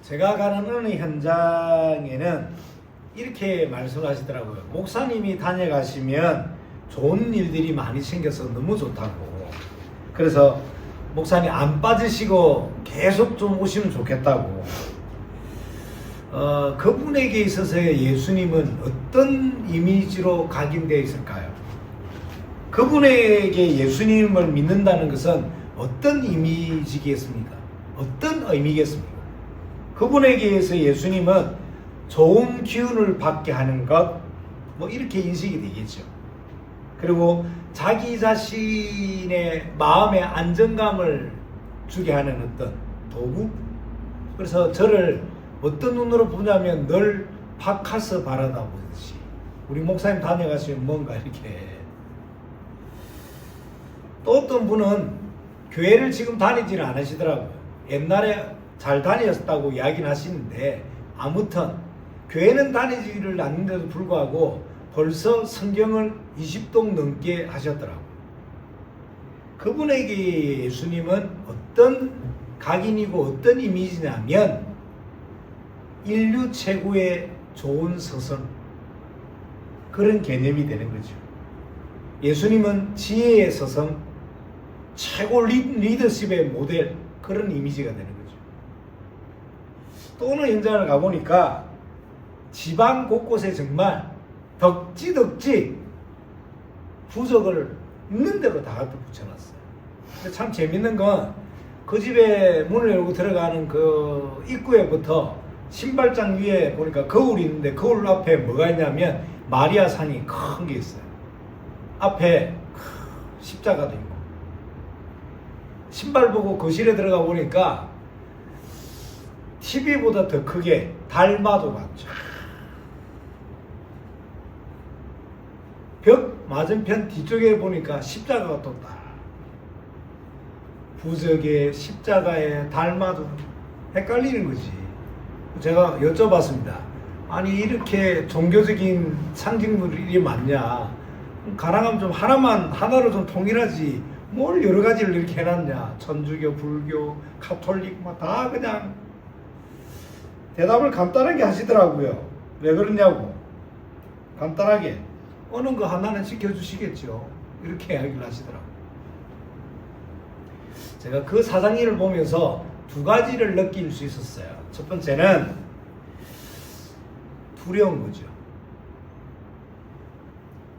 제가 가는 어느 현장에는 이렇게 말씀하시더라고요. 목사님이 다녀가시면 좋은 일들이 많이 생겨서 너무 좋다고. 그래서 목사님 안 빠지시고 계속 좀 오시면 좋겠다고. 그분에게 있어서의 예수님은 어떤 이미지로 각인되어 있을까요? 그분에게 예수님을 믿는다는 것은 어떤 이미지겠습니까? 어떤 의미겠습니까? 그분에게서 예수님은 좋은 기운을 받게 하는 것, 뭐 이렇게 인식이 되겠죠. 그리고 자기 자신의 마음의 안정감을 주게 하는 어떤 도구? 그래서 저를 어떤 눈으로 보냐면 늘 바카스 바라다 보듯이, 우리 목사님 다녀가시면 뭔가 이렇게. 또 어떤 분은 교회를 지금 다니지는 않으시더라고요. 옛날에 잘 다녔다고 이야기는 하시는데, 아무튼 교회는 다니지를 않는데도 불구하고 벌써 성경을 20동 넘게 하셨더라고요. 그분에게 예수님은 어떤 각인이고 어떤 이미지냐면 인류 최고의 좋은 서선, 그런 개념이 되는 거죠. 예수님은 지혜의 서선, 최고 리더십의 모델, 그런 이미지가 되는 거죠. 또 어느 현장을 가보니까 지방 곳곳에 정말 덕지 부적을 있는 대로 다 갖다 붙여놨어요. 근데 참 재밌는 건 그 집에 문을 열고 들어가는 그 입구에부터 신발장 위에 보니까 거울이 있는데 거울 앞에 뭐가 있냐면 마리아 상이 큰 게 있어요. 앞에 십자가도 있고. 신발 보고 거실에 들어가 보니까 TV보다 더 크게 달마도가 쫙. 벽 맞은편 뒤쪽에 보니까 십자가가 또 딱. 부적에 십자가에 달마도 헷갈리는 거지. 제가 여쭤봤습니다. 아니 이렇게 종교적인 상징물이 많냐? 가능하면 좀 하나로 좀 통일하지. 뭘 여러 가지를 이렇게 해놨냐? 천주교, 불교, 카톨릭 다 그냥 대답을 간단하게 하시더라고요. 왜 그러냐고. 간단하게 어느 거 하나는 지켜주시겠죠. 이렇게 이야기를 하시더라고요. 제가 그 사장님을 보면서 두 가지를 느낄 수 있었어요. 첫 번째는 두려운 거죠.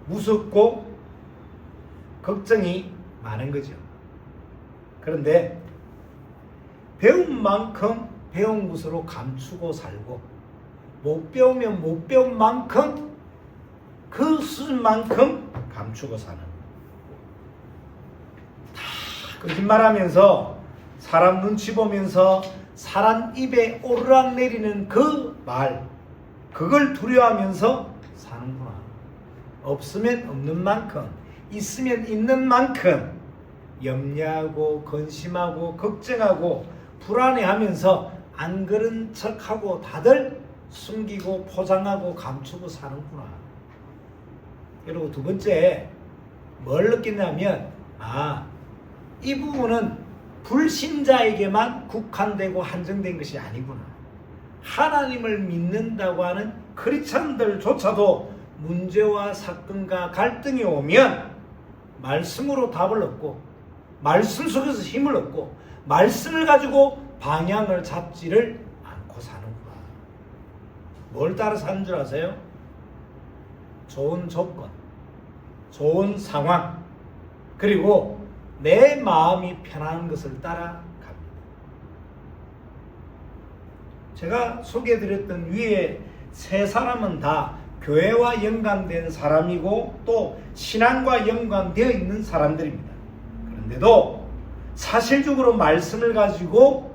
무섭고 걱정이 많은 거죠. 그런데 배운 만큼 배운 것으로 감추고 살고, 못 배우면 못 배운 만큼 그 수준만큼 감추고 사는, 다 거짓말하면서 사람 눈치 보면서 사람 입에 오르락 내리는 그 말, 그걸 두려워하면서 사는구나. 없으면 없는 만큼, 있으면 있는 만큼 염려하고 근심하고 걱정하고 불안해하면서 안 그런 척하고 다들 숨기고 포장하고 감추고 사는구나. 그리고 두 번째 뭘 느꼈냐면, 이 부분은 불신자에게만 국한되고 한정된 것이 아니구나. 하나님을 믿는다고 하는 크리스천들조차도 문제와 사건과 갈등이 오면 말씀으로 답을 얻고, 말씀 속에서 힘을 얻고, 말씀을 가지고 방향을 잡지를 않고 사는구나. 뭘 따라 사는 줄 아세요? 좋은 조건, 좋은 상황, 그리고 내 마음이 편한 것을 따라갑니다. 제가 소개해드렸던 위에 세 사람은 다 교회와 연관된 사람이고 또 신앙과 연관되어 있는 사람들입니다. 그런데도 사실적으로 말씀을 가지고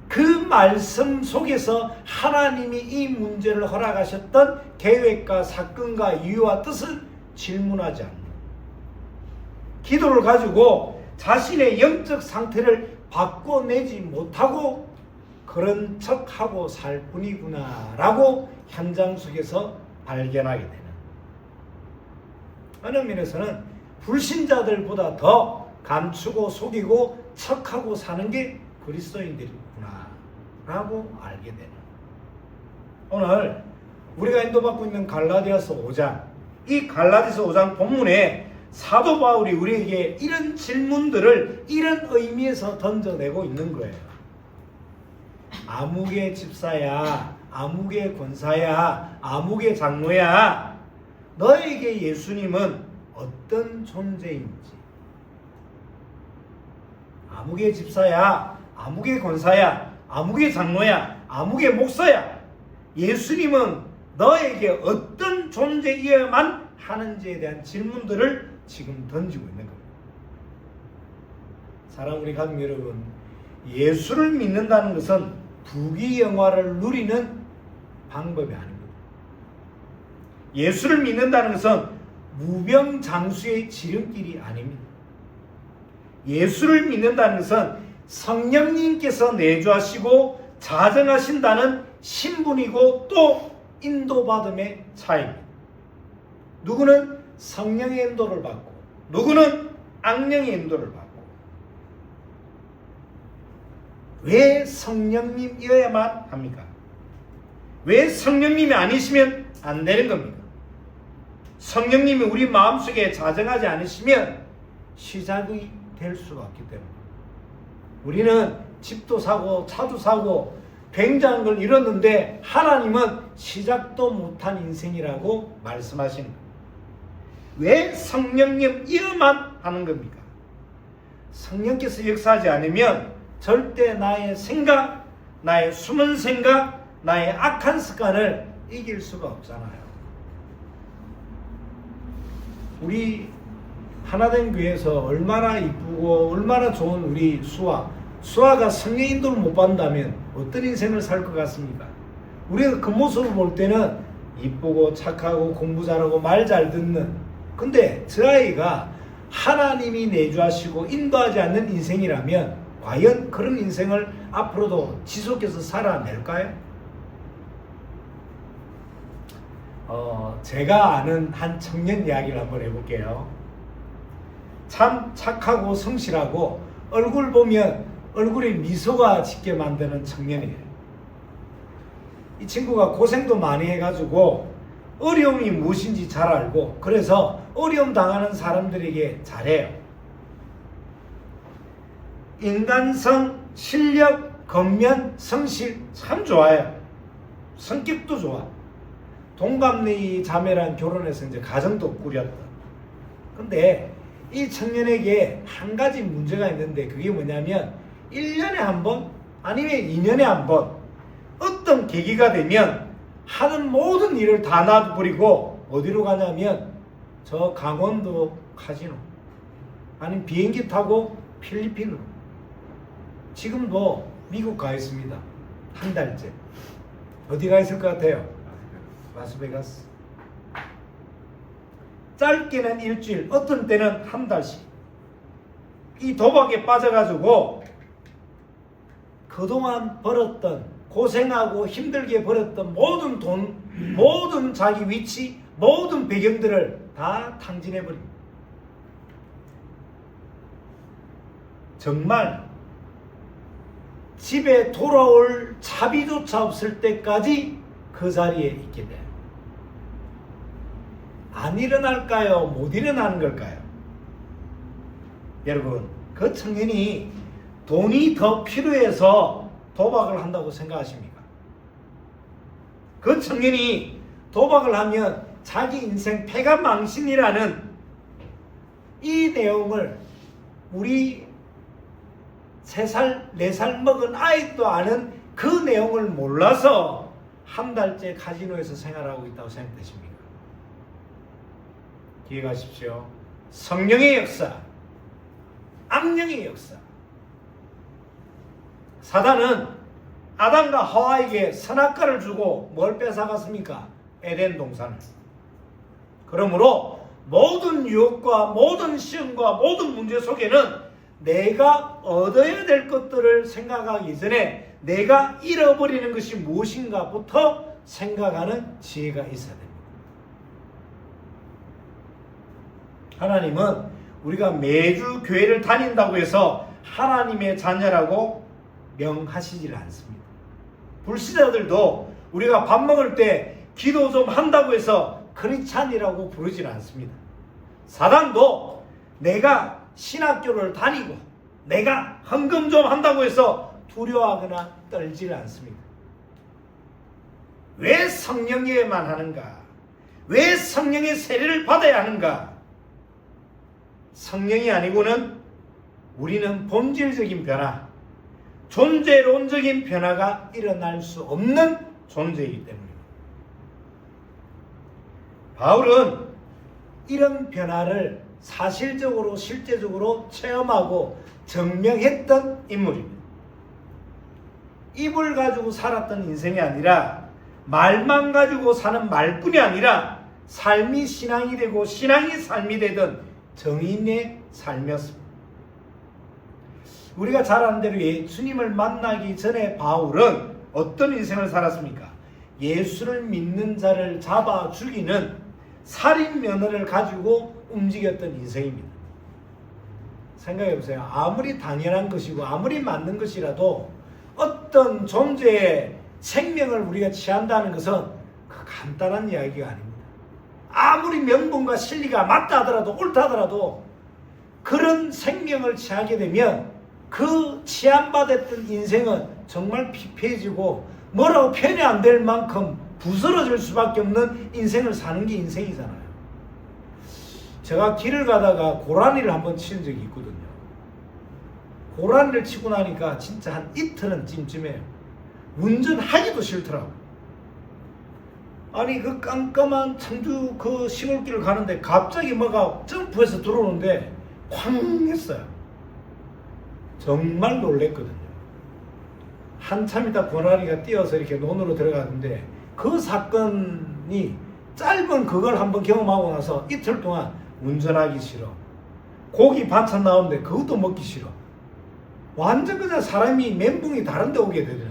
그 말씀 속에서 하나님이 이 문제를 허락하셨던 계획과 사건과 이유와 뜻을 질문하지 않는, 기도를 가지고 자신의 영적 상태를 바꿔내지 못하고 그런 척하고 살 뿐이구나 라고 현장 속에서 발견하게 되는, 어느 면에서는 불신자들보다 더 감추고 속이고 척하고 사는 게 그리스도인들이구나. 라고 알게 되는. 오늘 우리가 인도받고 있는 갈라디아서 5장, 이 갈라디아서 5장 본문에 사도 바울이 우리에게 이런 질문들을 이런 의미에서 던져내고 있는 거예요. 아무개 집사야, 아무개 권사야, 아무개 장로야, 너에게 예수님은 어떤 존재인지. 아무개 집사야, 아무개 권사야, 아무개 장로야, 아무개 목사야, 예수님은 너에게 어떤 존재이어야만 하는지에 대한 질문들을 지금 던지고 있는 겁니다. 사랑하는 우리 가족 여러분, 예수를 믿는다는 것은 부귀영화를 누리는 방법이 아닙니다. 예수를 믿는다는 것은 무병장수의 지름길이 아닙니다. 예수를 믿는다는 것은 성령님께서 내주하시고 자정하신다는 신분이고 또 인도받음의 차이입니다. 누구는 성령의 인도를 받고 누구는 악령의 인도를 받고. 왜 성령님이어야만 합니까? 왜 성령님이 아니시면 안 되는 겁니까? 성령님이 우리 마음속에 자정하지 않으시면 시작이 될 수가 없기 때문에. 우리는 집도 사고 차도 사고 굉장한 걸 이뤘는데 하나님은 시작도 못한 인생이라고 말씀하시는 겁니다. 왜 성령님이어만 하는 겁니까? 성령께서 역사하지 않으면 절대 나의 생각, 나의 숨은 생각, 나의 악한 습관을 이길 수가 없잖아요. 우리 하나된 교회에서 얼마나 이쁘고 얼마나 좋은 우리 수아가 성령 인도를 못 받는다면 어떤 인생을 살 것 같습니까? 우리가 그 모습을 볼 때는 이쁘고 착하고 공부 잘하고 말 잘 듣는, 근데 저 아이가 하나님이 내주하시고 인도하지 않는 인생이라면 과연 그런 인생을 앞으로도 지속해서 살아낼까요? 제가 아는 한 청년 이야기를 한번 해볼게요. 참 착하고 성실하고 얼굴 보면 얼굴에 미소가 짓게 만드는 청년이에요. 이 친구가 고생도 많이 해가지고 어려움이 무엇인지 잘 알고 그래서 어려움 당하는 사람들에게 잘해요. 인간성, 실력, 겉면, 성실 참 좋아요. 성격도 좋아. 동갑내이 자매랑 결혼해서 이제 가정도 꾸렸다. 근데 이 청년에게 한 가지 문제가 있는데 그게 뭐냐면 1년에 한 번 아니면 2년에 한 번 어떤 계기가 되면 하는 모든 일을 다 놔버리고 어디로 가냐면 저 강원도 카지노 아니면 비행기 타고 필리핀으로. 지금도 미국 가 있습니다. 한 달째. 어디 가 있을 것 같아요? 라스베가스. 짧게는 일주일, 어떤 때는 한 달씩. 이 도박에 빠져가지고 그동안 벌었던, 고생하고 힘들게 벌었던 모든 돈, 모든 자기 위치, 모든 배경들을 다 탕진해버립니다. 정말 집에 돌아올 차비조차 없을 때까지 그 자리에 있게 돼요. 안 일어날까요? 못 일어나는 걸까요? 여러분, 그 청년이 돈이 더 필요해서 도박을 한다고 생각하십니까? 그 청년이 도박을 하면 자기 인생 패가망신이라는 이 내용을 우리 3살, 4살 먹은 아이도 아는 그 내용을 몰라서 한 달째 카지노에서 생활하고 있다고 생각되십니까? 기억하십시오. 성령의 역사, 악령의 역사. 사단은 아담과 하와에게 선악과를 주고 뭘 뺏어갔습니까? 에덴 동산을. 그러므로 모든 유혹과 모든 시험과 모든 문제 속에는 내가 얻어야 될 것들을 생각하기 전에 내가 잃어버리는 것이 무엇인가부터 생각하는 지혜가 있어야 됩니다. 하나님은 우리가 매주 교회를 다닌다고 해서 하나님의 자녀라고 명하시질 않습니다. 불신자들도 우리가 밥 먹을 때 기도 좀 한다고 해서 크리스찬이라고 부르질 않습니다. 사단도 내가 신학교를 다니고 내가 헌금 좀 한다고 해서 두려워하거나 떨지를 않습니다. 왜 성령에만 하는가? 왜 성령의 세례를 받아야 하는가? 성령이 아니고는 우리는 본질적인 변화, 존재론적인 변화가 일어날 수 없는 존재이기 때문입니다. 바울은 이런 변화를 사실적으로 실제적으로 체험하고 증명했던 인물입니다. 입을 가지고 살았던 인생이 아니라 말만 가지고 사는 말뿐이 아니라 삶이 신앙이 되고 신앙이 삶이 되던 정인의 삶이었습니다. 우리가 잘 아는 대로 예수님을 만나기 전에 바울은 어떤 인생을 살았습니까? 예수를 믿는 자를 잡아 죽이는 살인 면허를 가지고 움직였던 인생입니다. 생각해 보세요. 아무리 당연한 것이고 아무리 맞는 것이라도 어떤 존재의 생명을 우리가 취한다는 것은 그 간단한 이야기가 아닙니다. 아무리 명분과 진리가 맞다 하더라도 옳다 하더라도 그런 생명을 취하게 되면 그 취함받았던 인생은 정말 피폐해지고 뭐라고 표현이 안 될 만큼 부스러질 수밖에 없는 인생을 사는 게 인생이잖아요. 제가 길을 가다가 고라니를 한번 치는 적이 있거든요. 고라니를 치고 나니까 진짜 한 이틀은 찜찜해요. 운전하기도 싫더라고요. 아니 그 깜깜한 청주 그 시골길을 가는데 갑자기 뭐가 점프해서 들어오는데 쾅 했어요. 정말 놀랬거든요. 한참 있다 고라니가 뛰어서 이렇게 논으로 들어가는데 그 사건이 짧은 그걸 한번 경험하고 나서 이틀 동안 운전하기 싫어. 고기 반찬 나오는데 그것도 먹기 싫어. 완전 그냥 사람이 멘붕이 다른 데 오게 되더라.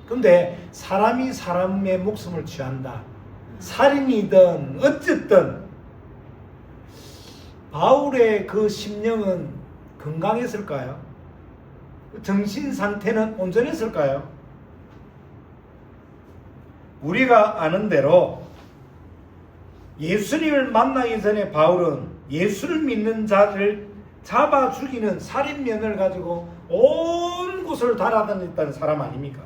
근데 사람이 사람의 목숨을 취한다. 살인이든 어쨌든 바울의 그 심령은 건강했을까요? 정신 상태는 온전했을까요? 우리가 아는 대로 예수님을 만나기 전에 바울은 예수를 믿는 자를 잡아 죽이는 살인면을 가지고 온 곳을 달아다녔다는 사람 아닙니까?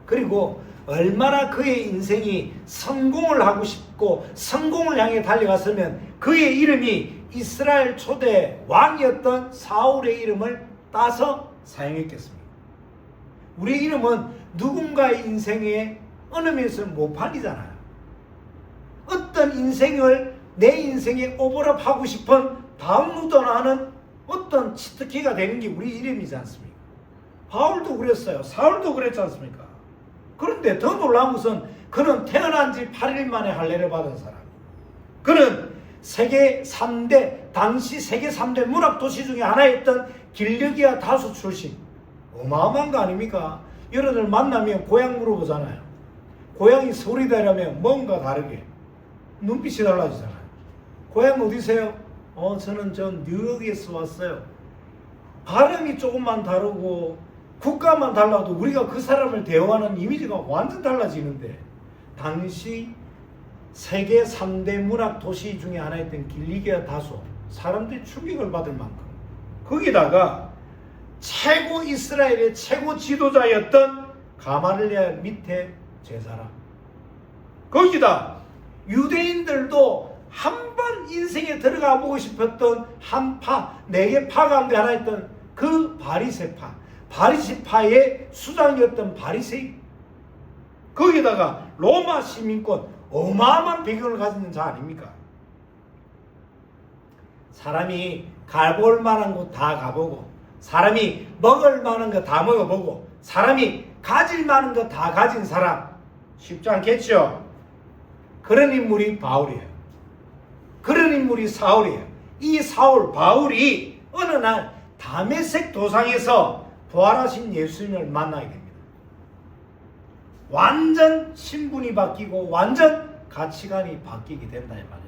그리고 얼마나 그의 인생이 성공을 하고 싶고 성공을 향해 달려갔으면 그의 이름이 이스라엘 초대 왕이었던 사울의 이름을 따서 사용했겠습니까? 우리의 이름은 누군가의 인생에 어느 면에서는 모판이잖아요. 어떤 인생을 내 인생에 오버랩하고 싶은 다운로드나 하는 어떤 치트키가 되는 게 우리 이름이지 않습니까? 바울도 그랬어요. 사울도 그랬지 않습니까? 그런데 더 놀라운 것은 그는 태어난 지 8일 만에 할례를 받은 사람. 그는 세계 3대 당시 세계 3대 문학 도시 중에 하나였던 길르기아 다수 출신. 어마어마한 거 아닙니까? 여러분들 만나면 고향 물어보잖아요. 고향이 서울이다라면 뭔가 다르게 눈빛이 달라지잖아요. 고향 어디세요? 저는 뉴욕에서 왔어요. 발음이 조금만 다르고 국가만 달라도 우리가 그 사람을 대우하는 이미지가 완전 달라지는데 당시 세계 3대 문학 도시 중에 하나였던 길리기아 다소 사람들이 충격을 받을 만큼 거기다가 최고 이스라엘의 최고 지도자였던 가말리아 밑에 제사람 거기다 유대인들도 한 번 인생에 들어가 보고 싶었던 한 파, 4개 파 가운데 하나였던 그 바리새파 바리새파의 수장이었던 바리새인 거기다가 로마 시민권 어마어마한 배경을 가진 자 아닙니까? 사람이 가볼 만한 곳 다 가보고 사람이 먹을 만한 거 다 먹어보고 사람이 가질 만한 거 다 가진 사람 쉽지 않겠죠? 그런 인물이 바울이에요. 그런 인물이 사울이에요. 이 사울 바울이 어느 날 다메섹 도상에서 부활하신 예수님을 만나게 됩니다. 완전 신분이 바뀌고 완전 가치관이 바뀌게 된다 이 말이에요.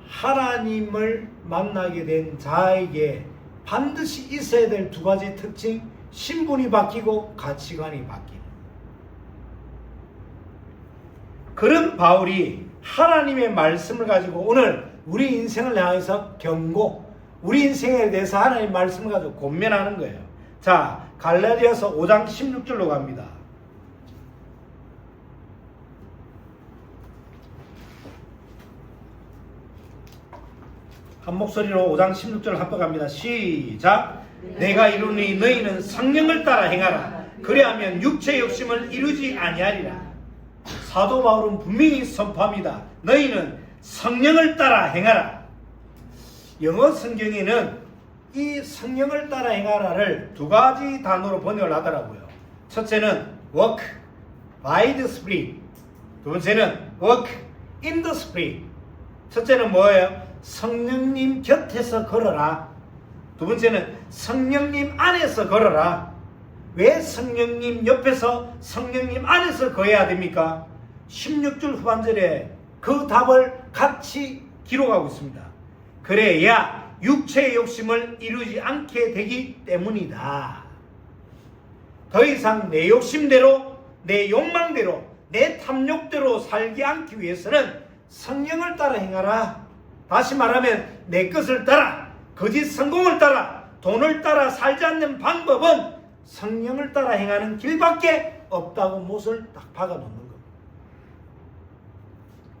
하나님을 만나게 된 자에게 반드시 있어야 될 두 가지 특징, 신분이 바뀌고 가치관이 바뀌는. 그런 바울이 하나님의 말씀을 가지고 오늘 우리 인생을 향해서 경고, 우리 인생에 대해서 하나님의 말씀을 가지고 권면하는 거예요. 자, 갈라디아서 5장 16절로 갑니다. 한 목소리로 5장 16절 합독합니다. 시작. 내가 이루니 너희는 성령을 따라 행하라. 그리하면 육체의 욕심을 이루지 아니하리라. 사도 바울은 분명히 선포합니다. 너희는 성령을 따라 행하라. 영어 성경에는 이 성령을 따라 행하라를 두 가지 단어로 번역을 하더라고요. 첫째는 walk by the Spirit, 두 번째는 walk in the Spirit. 첫째는 뭐예요? 성령님 곁에서 걸어라. 두 번째는 성령님 안에서 걸어라. 왜 성령님 옆에서 성령님 안에서 거해야 됩니까? 16절 후반절에 그 답을 같이 기록하고 있습니다. 그래야 육체의 욕심을 이루지 않게 되기 때문이다. 더 이상 내 욕심대로, 내 욕망대로, 내 탐욕대로 살지 않기 위해서는 성령을 따라 행하라. 다시 말하면 내 것을 따라, 거짓 성공을 따라, 돈을 따라 살지 않는 방법은 성령을 따라 행하는 길밖에 없다고 못을 딱 박아놓는 겁니다.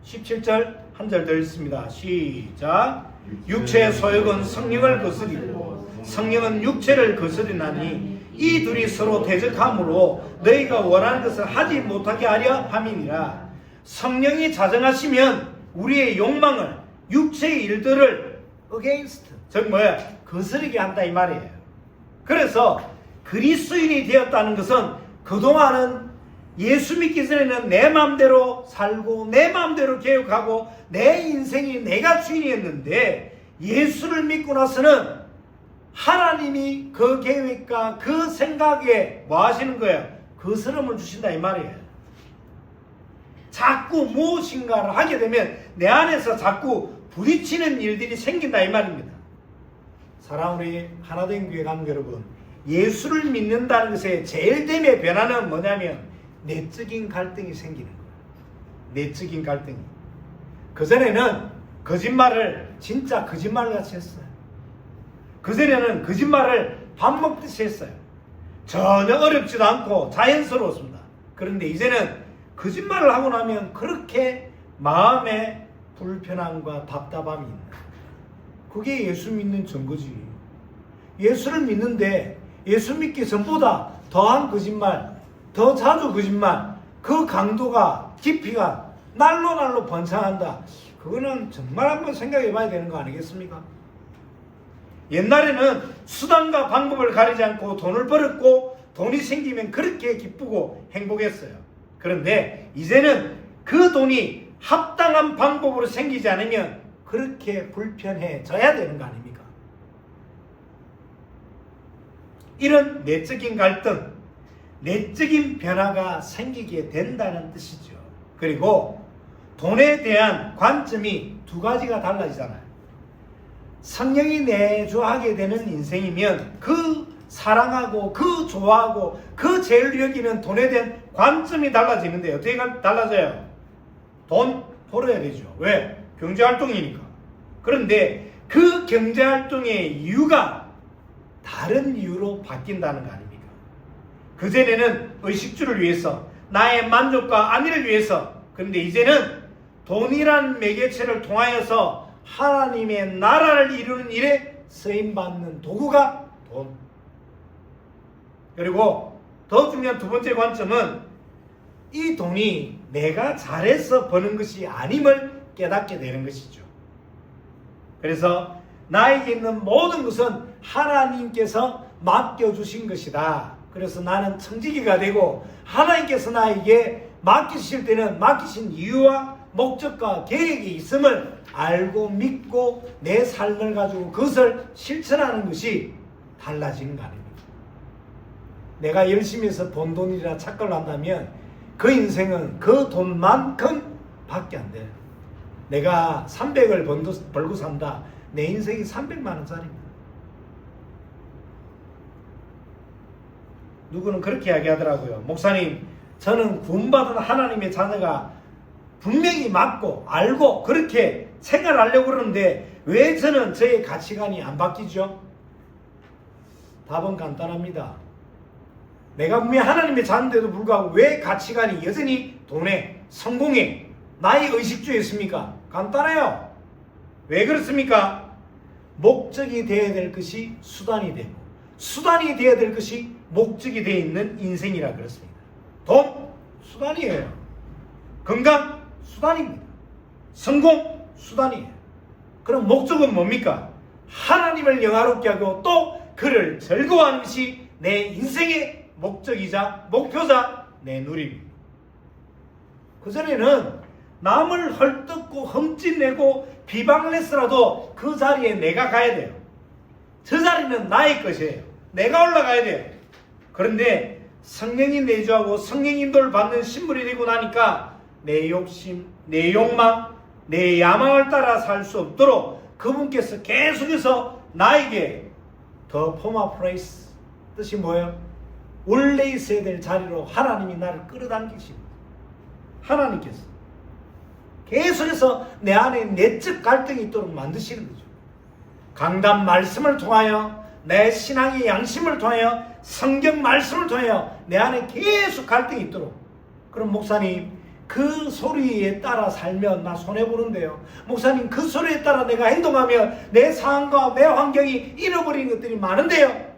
17절 한 절 더 읽습니다. 시작. 육체의 소욕은 성령을 거스리고 성령은 육체를 거스리나니 이 둘이 서로 대적함으로 너희가 원하는 것을 하지 못하게 하려 함이니라. 성령이 자정하시면 우리의 욕망을, 육체의 일들을 against, 즉 뭐야? 거스르게 한다 이 말이에요. 그래서 그리스도인이 되었다는 것은 그동안은 예수 믿기 전에는 내 마음대로 살고 내 마음대로 계획하고 내 인생이 내가 주인이었는데 예수를 믿고 나서는 하나님이 그 계획과 그 생각에 뭐 하시는 거예요? 거스름을 주신다 이 말이에요. 자꾸 무엇인가를 하게 되면 내 안에서 자꾸 부딪히는 일들이 생긴다 이 말입니다. 사랑하는 우리 하나된 교회 가족 여러분, 예수를 믿는다는 것의 제일 됨의 변화는 뭐냐면 내적인 갈등이 생기는 거예요. 내적인 갈등이. 그전에는 거짓말을 진짜 거짓말같이 했어요. 그전에는 거짓말을 밥 먹듯이 했어요. 전혀 어렵지도 않고 자연스러웠습니다. 그런데 이제는 거짓말을 하고 나면 그렇게 마음에 불편함과 답답함이 있는 거예요. 그게 예수 믿는 증거지. 예수를 믿는데 예수 믿기 전보다 더한 거짓말, 더 자주 거짓말, 그 강도가, 깊이가 날로 번창한다. 그거는 정말 한번 생각해 봐야 되는 거 아니겠습니까? 옛날에는 수단과 방법을 가리지 않고 돈을 벌었고 돈이 생기면 그렇게 기쁘고 행복했어요. 그런데 이제는 그 돈이 합당한 방법으로 생기지 않으면 그렇게 불편해져야 되는 거 아닙니까? 이런 내적인 갈등, 내적인 변화가 생기게 된다는 뜻이죠. 그리고 돈에 대한 관점이 두 가지가 달라지잖아요. 성령이 내주하게 되는 인생이면 그 사랑하고 그 좋아하고 그 제일 여기는 돈에 대한 관점이 달라지는데 어떻게 달라져요? 돈 벌어야 되죠. 왜? 경제활동이니까. 그런데 그 경제활동의 이유가 다른 이유로 바뀐다는 거 아닙니까? 그전에는 의식주를 위해서, 나의 만족과 안위를 위해서, 그런데 이제는 돈이라는 매개체를 통하여서 하나님의 나라를 이루는 일에 쓰임받는 도구가 돈. 그리고 더 중요한 두 번째 관점은 이 돈이 내가 잘해서 버는 것이 아님을 깨닫게 되는 것이죠. 그래서 나에게 있는 모든 것은 하나님께서 맡겨주신 것이다. 그래서 나는 청지기가 되고 하나님께서 나에게 맡기실 때는 맡기신 이유와 목적과 계획이 있음을 알고 믿고 내 삶을 가지고 그것을 실천하는 것이 달라지는 거 아닙니까? 내가 열심히 해서 번 돈이라 착각을 한다면 그 인생은 그 돈만큼 밖에 안 돼요. 내가 300을 벌고 산다. 내 인생이 300만 원짜리입니다. 누구는 그렇게 이야기하더라고요. 목사님, 저는 구원받은 하나님의 자녀가 분명히 맞고 알고 그렇게 생활하려고 그러는데 왜 저는 저의 가치관이 안 바뀌죠? 답은 간단합니다. 내가 분명히 하나님의 자녀인데도 불구하고 왜 가치관이 여전히 돈에, 성공에, 나의 의식주에 있습니까? 간단해요. 왜 그렇습니까? 목적이 되어야 될 것이 수단이 되고 수단이 되어야 될 것이 목적이 되어 있는 인생이라 그렇습니다. 돈, 수단이에요. 건강, 수단입니다. 성공, 수단이에요. 그럼 목적은 뭡니까? 하나님을 영화롭게 하고 또 그를 즐거워하는 것이 내 인생의 목적이자 목표자 내 누림입니다. 그전에는 남을 헐뜯고 흠집내고 비방을 했으라도 그 자리에 내가 가야 돼요. 저 자리는 나의 것이에요. 내가 올라가야 돼요. 그런데 성령이 내주하고 성령 인도를 받는 신분이 되고 나니까 내 욕심, 내 욕망, 내 야망을 따라 살 수 없도록 그분께서 계속해서 나에게 더 포마 프레이스 뜻이 뭐예요? 원래 있어야 될 자리로 하나님이 나를 끌어당기십니다. 하나님께서 계속해서 내 안에 내적 갈등이 있도록 만드시는 거죠. 강단 말씀을 통하여 내 신앙의 양심을 통하여 성경 말씀을 통하여 내 안에 계속 갈등이 있도록. 그럼 목사님 그 소리에 따라 살면 나 손해보는데요. 목사님 그 소리에 따라 내가 행동하면 내 상황과 내 환경이 잃어버리는 것들이 많은데요.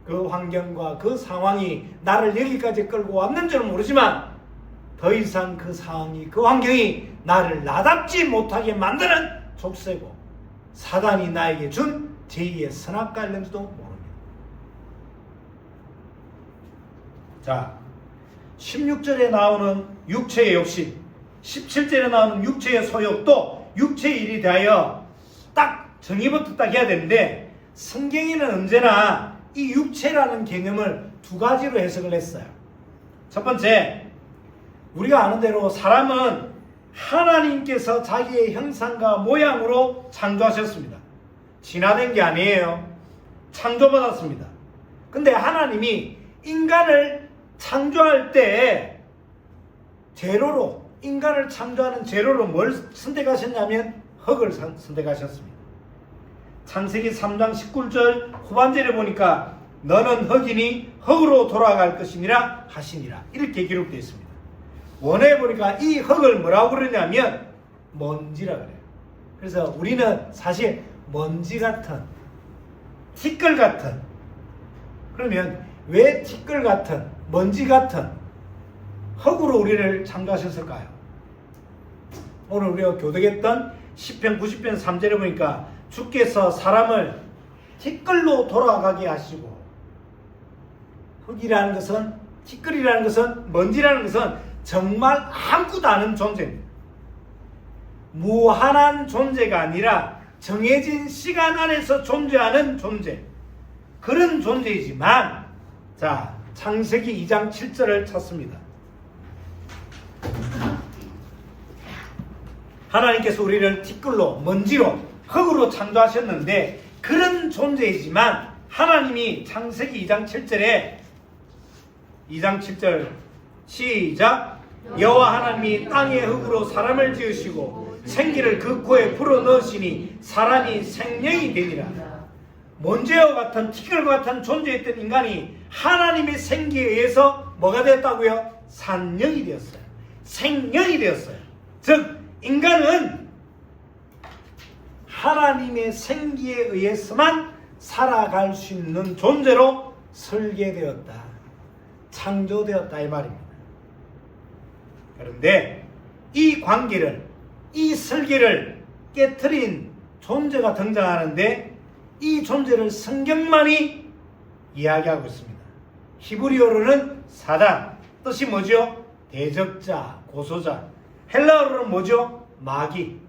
그 환경과 그 상황이 나를 여기까지 끌고 왔는 줄은 모르지만 더 이상 그 상황이 그 환경이 나를 나답지 못하게 만드는 족쇄고 사단이 나에게 준 제2의 선악과일는지도 모릅니다. 자, 16절에 나오는 육체의 욕심, 17절에 나오는 육체의 소욕도 육체의 일이 대하여 딱 정의부터 딱 해야 되는데 성경에는 언제나 이 육체라는 개념을 두 가지로 해석을 했어요. 첫 번째, 우리가 아는 대로 사람은 하나님께서 자기의 형상과 모양으로 창조하셨습니다. 진화된 게 아니에요. 창조받았습니다. 근데 하나님이 인간을 창조할 때 재료로, 인간을 창조하는 재료로 뭘 선택하셨냐면 흙을 선택하셨습니다. 창세기 3장 19절 후반절에 보니까 너는 흙이니 흙으로 돌아갈 것이니라 하시니라 이렇게 기록되어 있습니다. 원어에 보니까 이 흙을 뭐라고 그러냐면 먼지라 그래요. 그래서 우리는 사실 먼지 같은, 티끌 같은, 그러면 왜 티끌 같은, 먼지 같은 흙으로 우리를 창조하셨을까요? 오늘 우리가 교독했던 시편 90편 3절에 보니까 주께서 사람을 티끌로 돌아가게 하시고, 흙이라는 것은, 티끌이라는 것은, 먼지라는 것은 정말 아무것도 아는 존재입니다. 무한한 존재가 아니라 정해진 시간 안에서 존재하는 존재, 그런 존재이지만, 자, 창세기 2장 7절을 찾습니다. 하나님께서 우리를 티끌로, 먼지로, 흙으로 창조하셨는데 그런 존재이지만 하나님이 창세기 2장 7절에 2장 7절 시작. 여호와 하나님이 땅의 흙으로 사람을 지으시고 생기를 그 코에 불어넣으시니 사람이 생명이 되니라. 먼지와 같은 티끌과 같은 존재했던 인간이 하나님의 생기에 의해서 뭐가 되었다고요? 산령이 되었어요. 생명이 되었어요. 즉 인간은 하나님의 생기에 의해서만 살아갈 수 있는 존재로 설계되었다, 창조되었다 이 말입니다. 그런데 이 관계를, 이 설계를 깨트린 존재가 등장하는데 이 존재를 성경만이 이야기하고 있습니다. 히브리어로는 사단, 뜻이 뭐죠? 대적자, 고소자. 헬라어로는 뭐죠? 마귀.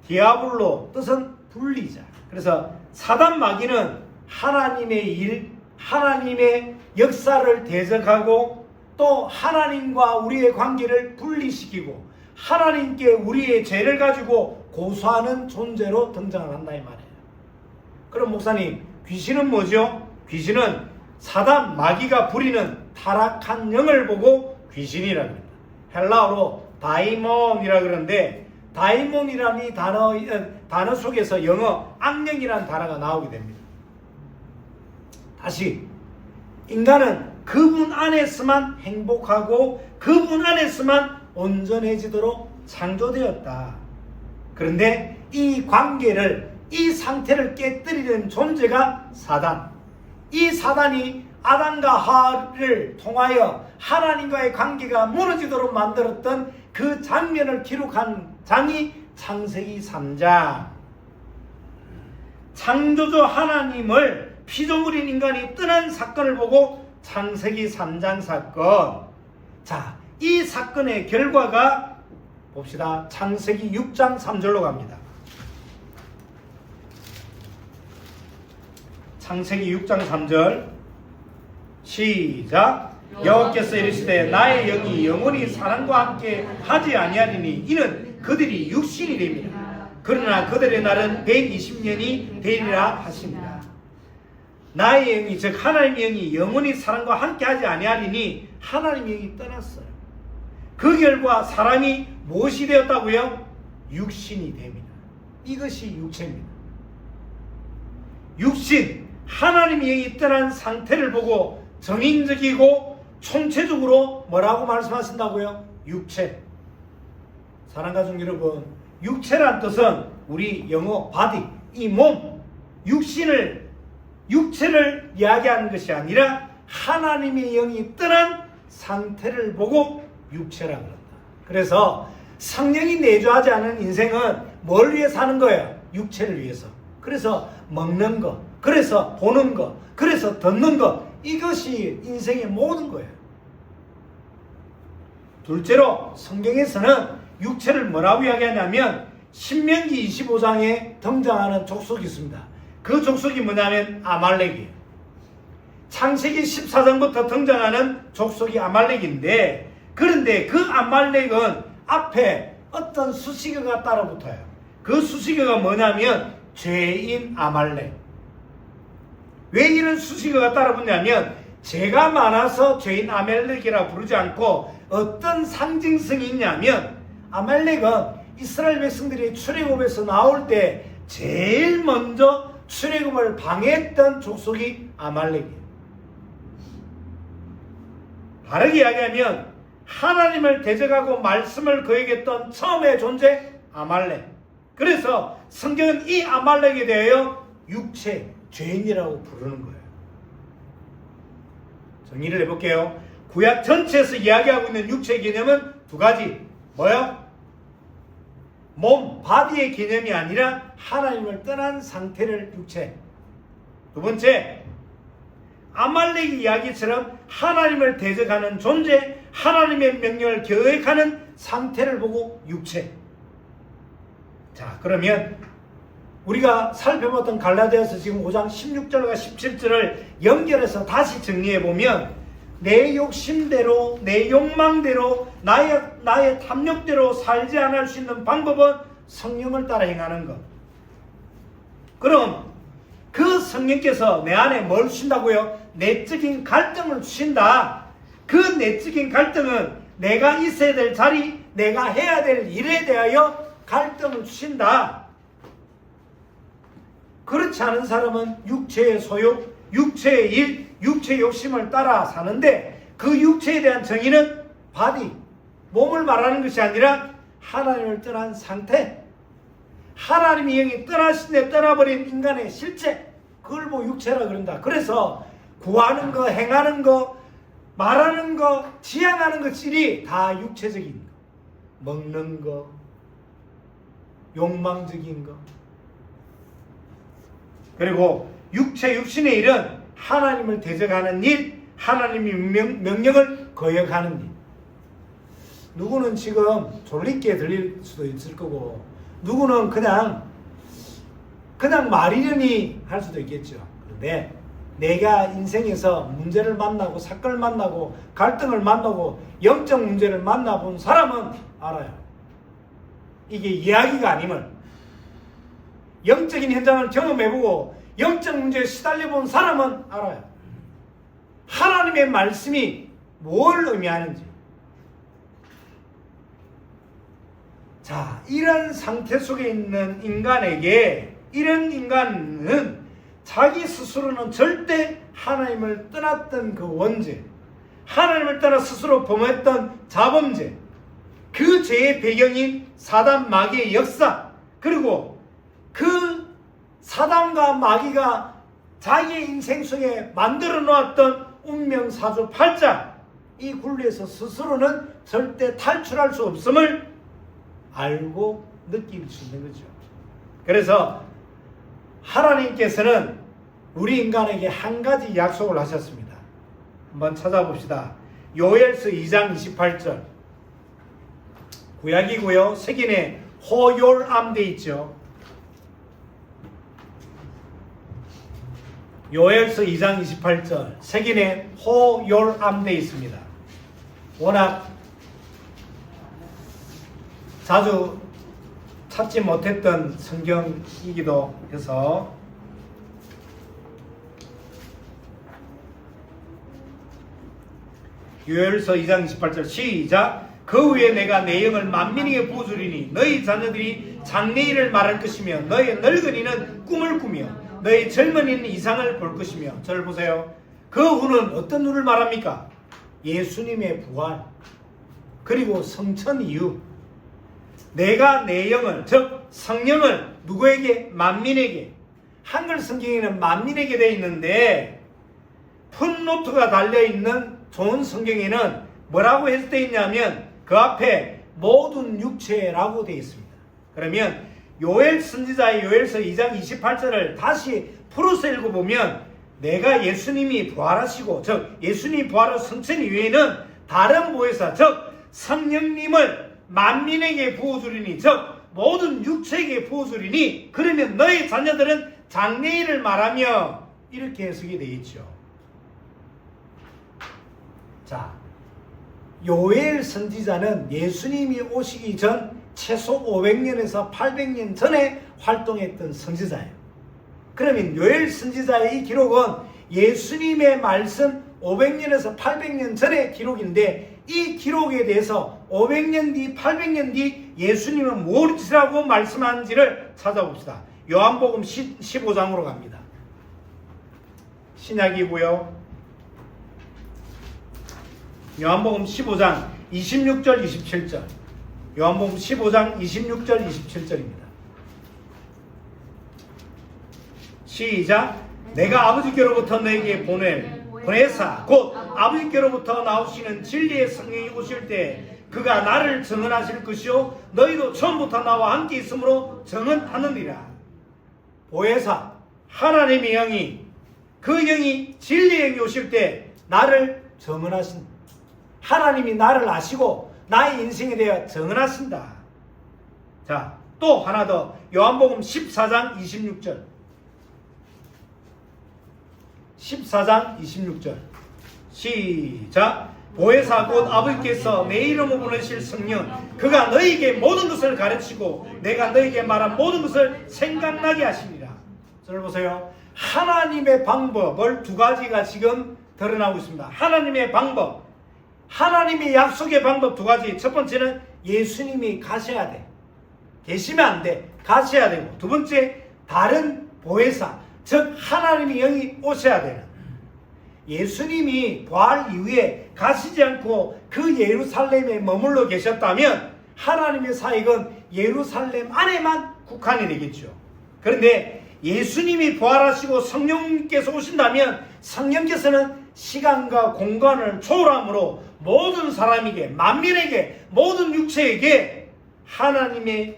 디아블로, 뜻은 분리자. 그래서 사단 마귀는 하나님의 일, 하나님의 역사를 대적하고 또 하나님과 우리의 관계를 분리시키고 하나님께 우리의 죄를 가지고 고소하는 존재로 등장을 한다 이 말이에요. 그럼 목사님, 귀신은 뭐죠? 귀신은 사단 마귀가 부리는 타락한 영을 보고 귀신이라고 합니다. 헬라어로 다이몬이라 그러는데, 다이몬이라는 이 단어 속에서 영어 악령이라는 단어가 나오게 됩니다. 다시, 인간은 그분 안에서만 행복하고 그분 안에서만 온전해지도록 창조되었다. 그런데 이 관계를, 이 상태를 깨뜨리는 존재가 사단. 이 사단이 아담과 하와를 통하여 하나님과의 관계가 무너지도록 만들었던 그 장면을 기록한 장이 창세기 3장. 창조주 하나님을 피조물인 인간이 떠난 사건을 보고 창세기 3장 사건. 자, 이 사건의 결과가 봅시다. 창세기 6장 3절로 갑니다. 창세기 6장 3절 시작. 여호와께서 이르시되 나의 영이 영원히 사람과 함께 하지 아니하리니 이는 그들이 육신이 됩니다. 그러나 그들의 날은 120년이 되리라 하십니다. 나의 영이, 즉 하나님의 영이 영원히 사람과 함께 하지 아니하리니 하나님의 영이 떠났어요. 그 결과 사람이 무엇이 되었다고요? 육신이 됩니다. 이것이 육체입니다. 육신, 하나님의 영이 떠난 상태를 보고 정인적이고 총체적으로 뭐라고 말씀하신다고요? 육체. 사랑하는 가족 여러분, 육체란 뜻은 우리 영어 body, 이 몸, 육체를 이야기하는 것이 아니라 하나님의 영이 떠난 상태를 보고 육체라 그런다. 그래서 성령이 내주하지 않은 인생은 뭘 위해 사는 거예요? 육체를 위해서. 그래서 먹는 거, 그래서 보는 거, 그래서 듣는 거, 이것이 인생의 모든 거예요. 둘째로 성경에서는 육체를 뭐라고 이야기하냐면 신명기 25장에 등장하는 족속이 있습니다. 그 족속이 뭐냐면 아말렉이에요. 창세기 14장부터 등장하는 족속이 아말렉인데, 그런데 그 아말렉은 앞에 어떤 수식어가 따라붙어요. 그 수식어가 뭐냐면 죄인 아말렉. 왜 이런 수식어가 따라붙냐면 죄가 많아서 죄인 아말렉이라 부르지 않고 어떤 상징성이 있냐면, 아말렉은 이스라엘 백성들이 출애굽에서 나올 때 제일 먼저 출애굽을 방해했던 족속이 아말렉이에요. 다르게 이야기하면 하나님을 대적하고 말씀을 거역했던 처음의 존재 아말렉. 그래서 성경은 이 아말렉에 대하여 육체, 죄인이라고 부르는 거예요. 정리를 해볼게요. 구약 전체에서 이야기하고 있는 육체 개념은 두 가지. 뭐요? 몸, 바디의 개념이 아니라 하나님을 떠난 상태를 육체. 두 번째, 아말렉 이야기처럼 하나님을 대적하는 존재, 하나님의 명령을 거역하는 상태를 보고 육체. 자, 그러면 우리가 살펴봤던 갈라디아서 지금 5장 16절과 17절을 연결해서 다시 정리해보면, 내 욕심대로, 내 욕망대로, 나의 탐욕대로 살지 않을 수 있는 방법은 성령을 따라 행하는 것. 그럼 그 성령께서 내 안에 뭘 주신다고요? 내적인 갈등을 주신다. 그 내적인 갈등은 내가 있어야 될 자리, 내가 해야 될 일에 대하여 갈등을 주신다. 그렇지 않은 사람은 육체의 소욕, 육체의 일, 육체의 욕심을 따라 사는데, 그 육체에 대한 정의는 바디, 몸을 말하는 것이 아니라 하나님을 떠난 상태, 하나님의 영이 떠나신 데 떠나버린 인간의 실체, 그걸 보고 육체라 그런다. 그래서 구하는 거, 행하는 거, 말하는 거, 지향하는 것들이 다 육체적인 거. 먹는 거, 욕망적인 거. 그리고 육신의 일은 하나님을 대적하는 일, 하나님의 명령을 거역하는 일. 누구는 지금 졸립게 들릴 수도 있을 거고, 누구는 그냥 말이려니 할 수도 있겠죠. 그런데 내가 인생에서 문제를 만나고 사건을 만나고 갈등을 만나고 영적 문제를 만나본 사람은 알아요. 이게 이야기가 아님을. 영적인 현장을 경험해보고 영적 문제에 시달려본 사람은 알아요. 하나님의 말씀이 뭘 의미하는지. 자, 이런 상태 속에 있는 인간에게, 이런 인간은 자기 스스로는 절대 하나님을 떠났던 그 원죄, 하나님을 떠나 스스로 범했던 자범죄, 그 죄의 배경인 사단 마귀의 역사, 그리고 그 사단과 마귀가 자기의 인생 속에 만들어 놓았던 운명 사주팔자, 이 굴레에서 스스로는 절대 탈출할 수 없음을 알고 느낄 수 있는 거죠. 그래서 하나님께서는 우리 인간에게 한 가지 약속을 하셨습니다. 한번 찾아봅시다. 요엘서 2장 28절. 구약이고요. 색인에 호욜암 돼 있죠. 요엘서 2장 28절. 색인에 호욜암 돼 있습니다. 워낙 자주 찾지 못했던 성경이기도 해서 요엘서 2장 28절 시작. 그 후에 내가 내 영을 만민에게 부어주리니 너희 자녀들이 장래일을 말할 것이며 너희 늙은이는 꿈을 꾸며 너희 젊은이는 이상을 볼 것이며. 저를 보세요. 그 후는 어떤 후를 말합니까? 예수님의 부활, 그리고 성천 이후 내가 내 영을, 즉 성령을 누구에게? 만민에게. 한글 성경에는 만민에게 되어 있는데 풋노트가 달려있는 좋은 성경에는 뭐라고 해서 있냐면 그 앞에 모든 육체라고 되어 있습니다. 그러면 요엘 선지자의 요엘서 2장 28절을 다시 풀어서 읽어보면 내가 예수님이 부활하시고, 즉 예수님이 부활하신 성천 이후에는 다른 보혜사, 즉 성령님을 만민에게 부어주리니, 즉 모든 육체에게 부어주리니 그러면 너희 자녀들은 장래일을 말하며, 이렇게 해석이 되어 있죠. 자, 요엘 선지자는 예수님이 오시기 전 최소 500년에서 800년 전에 활동했던 선지자예요. 그러면 요엘 선지자의 이 기록은 예수님의 말씀 500년에서 800년 전의 기록인데, 이 기록에 대해서 500년 뒤, 800년 뒤 예수님은 무엇이라고 말씀하는지를 찾아봅시다. 요한복음 15장으로 갑니다. 신약이고요. 요한복음 15장 26절 27절. 요한복음 15장 26절 27절입니다. 시작. 내가 아버지께로부터 너에게 보내사 곧 아버지께로부터 나오시는 진리의 성령이 오실 때 그가 나를 증언하실 것이요 너희도 처음부터 나와 함께 있으므로 증언하느니라. 보혜사, 하나님의 영이, 그 영이 진리의 영이 오실 때 나를 증언하신다. 하나님이 나를 아시고 나의 인생에 대해 증언하신다. 자, 또 하나 더. 요한복음 14장 26절. 14장 26절. 시작. 보혜사 곧 아버지께서 내 이름으로 보내실 성령, 그가 너희에게 모든 것을 가르치고 내가 너희에게 말한 모든 것을 생각나게 하시리라. 저를 보세요. 하나님의 방법을 두 가지가 지금 드러나고 있습니다. 하나님의 방법, 하나님의 약속의 방법 두 가지. 첫 번째는 예수님이 가셔야 돼. 계시면 안 돼. 가셔야 되고, 두 번째 다른 보혜사, 즉 하나님의 영이 오셔야 되는. 예수님이 부활 이후에 가시지 않고 그 예루살렘에 머물러 계셨다면 하나님의 사역은 예루살렘 안에만 국한이 되겠죠. 그런데 예수님이 부활하시고 성령님께서 오신다면 성령께서는 시간과 공간을 초월함으로 모든 사람에게, 만민에게, 모든 육체에게 하나님을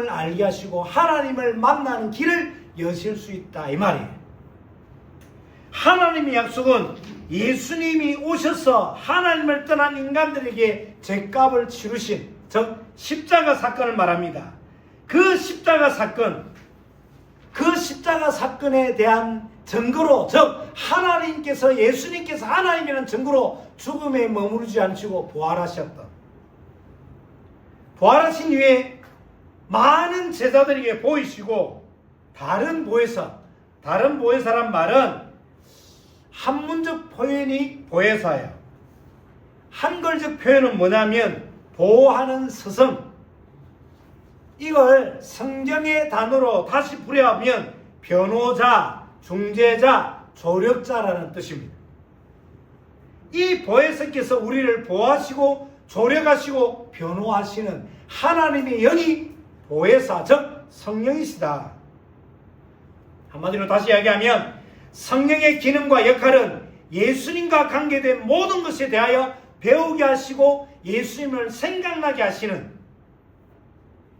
알게 하시고 하나님을 만나는 길을 여실 수 있다, 이 말이에요. 하나님의 약속은 예수님이 오셔서 하나님을 떠난 인간들에게 죄값을 치르신, 즉 십자가 사건을 말합니다. 그 십자가 사건에 대한 증거로, 즉 하나님께서, 예수님께서 하나님이라는 증거로 죽음에 머무르지 않으시고 부활하셨다. 부활하신 이후에 많은 제자들에게 보이시고, 다른 보혜사란 말은 한문적 표현이 보혜사예요. 한글적 표현은 뭐냐면 보호하는 스승, 이걸 성경의 단어로 다시 풀이하면 변호자, 중재자, 조력자라는 뜻입니다. 이 보혜사께서 우리를 보호하시고 조력하시고 변호하시는 하나님의 영이 보혜사, 즉 성령이시다. 한마디로 다시 이야기하면 성령의 기능과 역할은 예수님과 관계된 모든 것에 대하여 배우게 하시고 예수님을 생각나게 하시는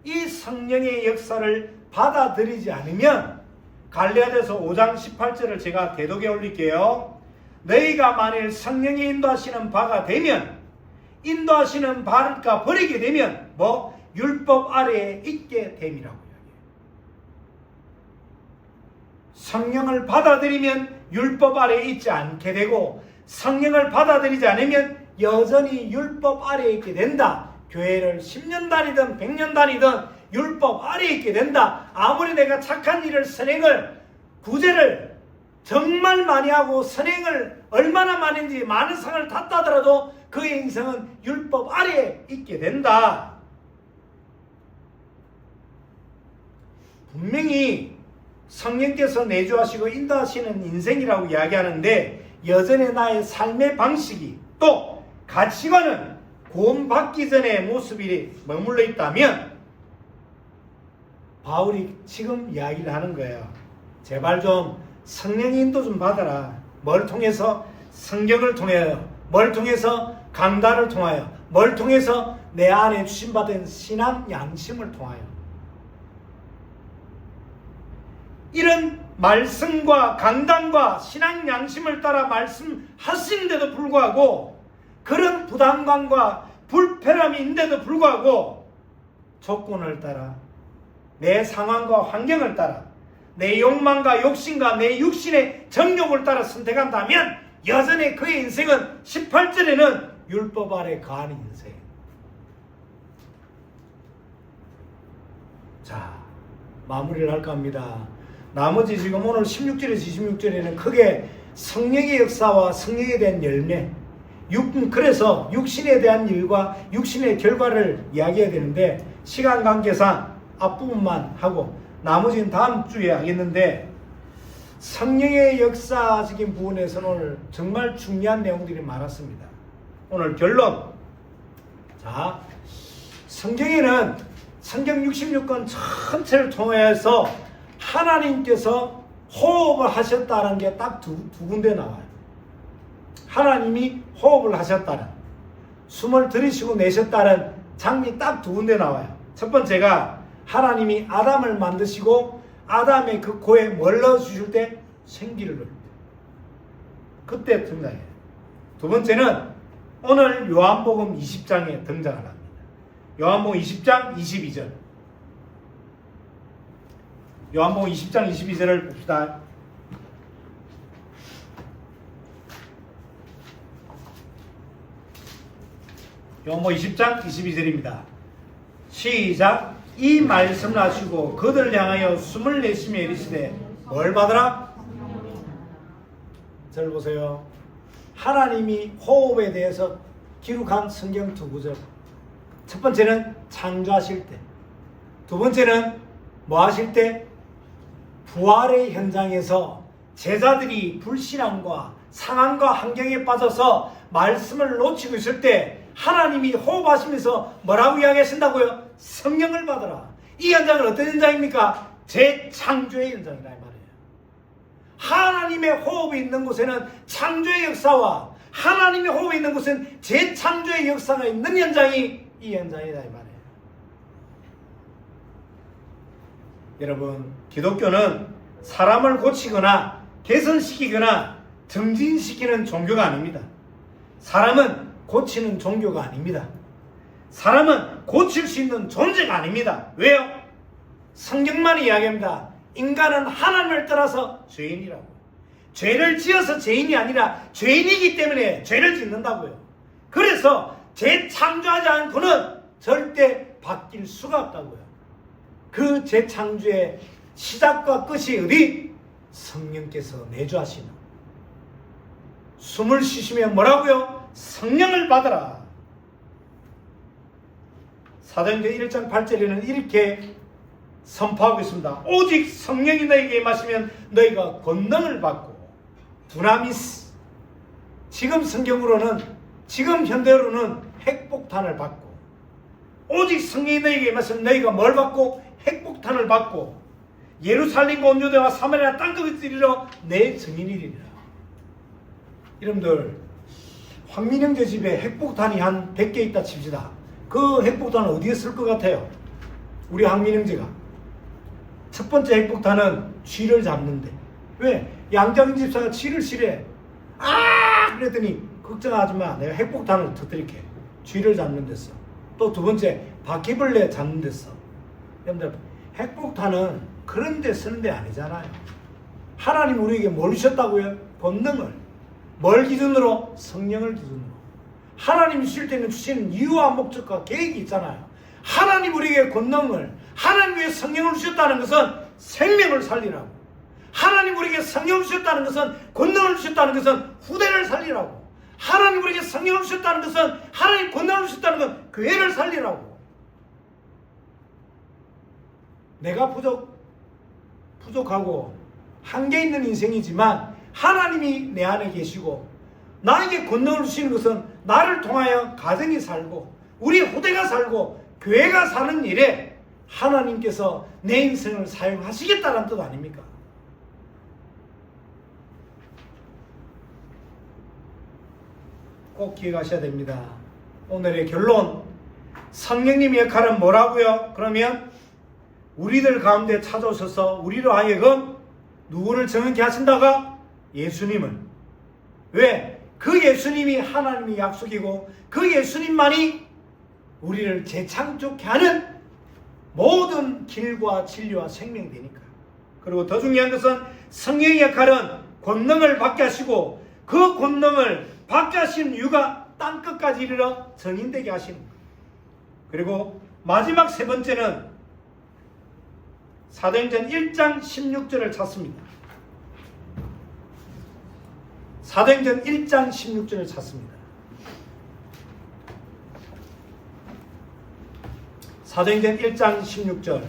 이 성령의 역사를 받아들이지 않으면 갈라디아서 5장 18절을 제가 대독에 올릴게요. 너희가 만일 성령이 인도하시는 바가 되면, 인도하시는 바를 버리게 되면 율법 아래에 있게 됨이라고 이야기해요. 성령을 받아들이면 율법 아래에 있지 않게 되고, 성령을 받아들이지 않으면 여전히 율법 아래에 있게 된다. 교회를 10년 다니든 100년 다니든 율법 아래에 있게 된다. 아무리 내가 착한 일을, 선행을, 구제를 정말 많이 하고 선행을 얼마나 많이 했는지 많은 상을 탔다더라도 그의 인생은 율법 아래에 있게 된다. 분명히 성령께서 내주하시고 인도하시는 인생이라고 이야기하는데, 여전히 나의 삶의 방식이 또 가치관은 구원받기 전의 모습이 머물러 있다면, 바울이 지금 이야기를 하는 거예요. 제발 좀 성령의 인도 좀 받아라. 뭘 통해서? 성경을 통하여, 뭘 통해서? 강단을 통하여, 뭘 통해서? 내 안에 주신받은 신앙 양심을 통하여. 이런 말씀과 강단과 신앙 양심을 따라 말씀하시는데도 불구하고, 그런 부담감과 불편함이 있는데도 불구하고 조건을 따라, 내 상황과 환경을 따라, 내 욕망과 욕심과 내 육신의 정욕을 따라 선택한다면 여전히 그의 인생은 18절에는 율법 아래 거하는 인생. 자, 마무리를 할까 합니다. 나머지 지금 오늘 16절에서 26절에는 크게 성령의 역사와 성령에 대한 열매, 그래서 육신에 대한 일과 육신의 결과를 이야기해야 되는데, 시간 관계상 앞부분만 하고 나머지는 다음 주에 하겠는데, 성령의 역사적인 부분에서는 오늘 정말 중요한 내용들이 많았습니다. 오늘 결론. 자, 성경에는 성경 66권 전체를 통해서 하나님께서 호흡을 하셨다는 게 딱 두 군데 나와요. 하나님이 호흡을 하셨다는, 숨을 들이쉬고 내셨다는 장면이 딱 두 군데 나와요. 첫 번째가 하나님이 아담을 만드시고 아담의 그 코에 뭘 넣어주실 때? 생기를 넣을 때. 그때 등장해요. 두 번째는 오늘 요한복음 20장에 등장을 합니다. 요한복음 20장 22절. 요한복음 20장 22절을 봅시다. 요한복음 20장 22절입니다. 시작. 이 말씀을 하시고 그들을 향하여 숨을 내쉬며 이르시되 뭘 받으라? 절 보세요. 하나님이 호흡에 대해서 기록한 성경 두 구절. 첫 번째는 창조하실 때, 두 번째는 뭐 하실 때? 부활의 현장에서 제자들이 불신앙과 상황과 환경에 빠져서 말씀을 놓치고 있을 때 하나님이 호흡하시면서 뭐라고 이야기하신다고요? 성령을 받으라. 이 현장은 어떤 현장입니까? 재창조의 현장이라 이 말이에요. 하나님의 호흡이 있는 곳에는 창조의 역사와 하나님의 호흡이 있는 곳은 재창조의 역사가 있는 현장이 이 현장이다 이 말이에요. 여러분, 기독교는 사람을 고치거나 개선시키거나 정진시키는 종교가 아닙니다. 사람은 고치는 종교가 아닙니다. 사람은 고칠 수 있는 존재가 아닙니다. 왜요? 성경만 이야기합니다. 인간은 하나님을 떠나서 죄인이라고. 죄를 지어서 죄인이 아니라 죄인이기 때문에 죄를 짓는다고요. 그래서 재창조하지 않고는 절대 바뀔 수가 없다고요. 그 재창조의 시작과 끝이 어디? 성령께서 내주하시는. 숨을 쉬시면 뭐라고요? 성령을 받아라. 사도행전 1장 8절에는 이렇게 선포하고 있습니다. 오직 성령이 너에게 임하시면 너희가 권능을 받고, 두나미스, 지금 성경으로는, 지금 현대로는 핵폭탄을 받고, 오직 성령이 너에게 임하시면 너희가 뭘 받고? 핵폭탄을 받고 예루살렘과 온 유대와 사마리아 땅끝을 이르러 내 증인이리라. 여러분들, 황민영제 집에 핵폭탄이 한 100개 있다 칩시다. 그 핵폭탄은 어디에 쓸 것 같아요? 우리 황민영제가 첫 번째 핵폭탄은 쥐를 잡는데, 왜? 양장인 집사가 쥐를 싫어해. 그랬더니 걱정하지 마, 내가 핵폭탄을 터뜨릴게. 쥐를 잡는 데서. 또 두 번째, 바퀴벌레 잡는 데서. 여러분들, 핵폭탄은 그런 데 쓰는 데 아니잖아요. 하나님 우리에게 뭘 주셨다고요? 권능을. 뭘 기준으로? 성령을 기준으로. 하나님 주실 때는 주시는 이유와 목적과 계획이 있잖아요. 하나님 우리에게 권능을, 하나님 위해 성령을 주셨다는 것은 생명을 살리라고. 하나님 우리에게 성령을 주셨다는 것은, 권능을 주셨다는 것은 후대를 살리라고. 하나님 우리에게 성령을 주셨다는 것은, 하나님 권능을 주셨다는 건 교회를 살리라고. 내가 부족하고 한계 있는 인생이지만 하나님이 내 안에 계시고 나에게 권능을 주시는 것은 나를 통하여 가정이 살고 우리 후대가 살고 교회가 사는 일에 하나님께서 내 인생을 사용하시겠다는 뜻 아닙니까? 꼭 기억하셔야 됩니다. 오늘의 결론, 성령님의 역할은 뭐라고요? 그러면 우리들 가운데 찾아오셔서 우리로 하여금 누구를 정확히 하신다가? 예수님을. 왜? 그 예수님이 하나님의 약속이고 그 예수님만이 우리를 재창조케 하는 모든 길과 진리와 생명이 되니까. 그리고 더 중요한 것은 성령의 역할은 권능을 받게 하시고 그 권능을 받게 하신 이유가 땅끝까지 이르러 전인되게 하시는 거예요. 그리고 마지막 세 번째는 사도행전 1장 16절을 찾습니다. 사도행전 1장 16절을 찾습니다. 사도행전 1장 16절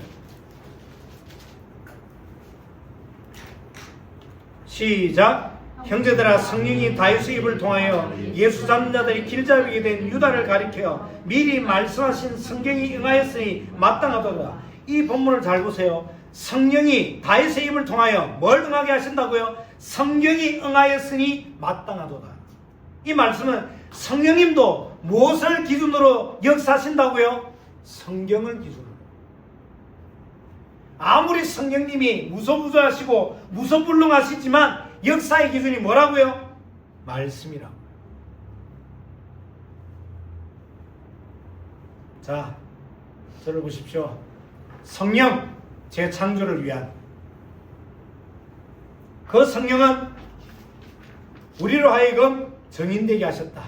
시작. 형제들아, 성령이 다윗의 입을 통하여 예수 잡는 자들이 길잡이게 된 유다를 가리켜 미리 말씀하신 성경이 응하였으니 마땅하도다. 이 본문을 잘 보세요. 성령이 다윗의 입을 통하여 뭘 응하게 하신다고요? 성경이 응하였으니 마땅하도다. 이 말씀은 성령님도 무엇을 기준으로 역사하신다고요? 성경을 기준으로. 아무리 성령님이 무소부조하시고 무소불능하시지만 역사의 기준이 뭐라고요? 말씀이라고. 자, 저를 보십시오. 성령, 재창조를 위한 그 성령은 우리로 하여금 정인되게 하셨다.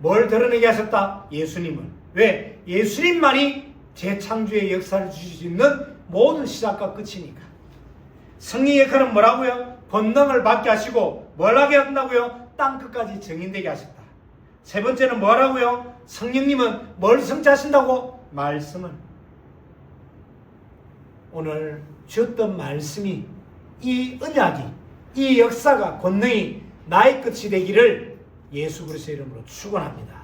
뭘 드러내게 하셨다? 예수님을. 왜? 예수님만이 재창조의 역사를 주실 수 있는 모든 시작과 끝이니까. 성령의 역할은 뭐라고요? 권능을 받게 하시고 뭘 하게 한다고요? 땅끝까지 정인되게 하셨다. 세 번째는 뭐라고요? 성령님은 뭘 성취하신다고? 말씀을. 오늘 주었던 말씀이, 이 언약이, 이 역사가, 권능이 나의 끝이 되기를 예수 그리스도의 이름으로 축원합니다.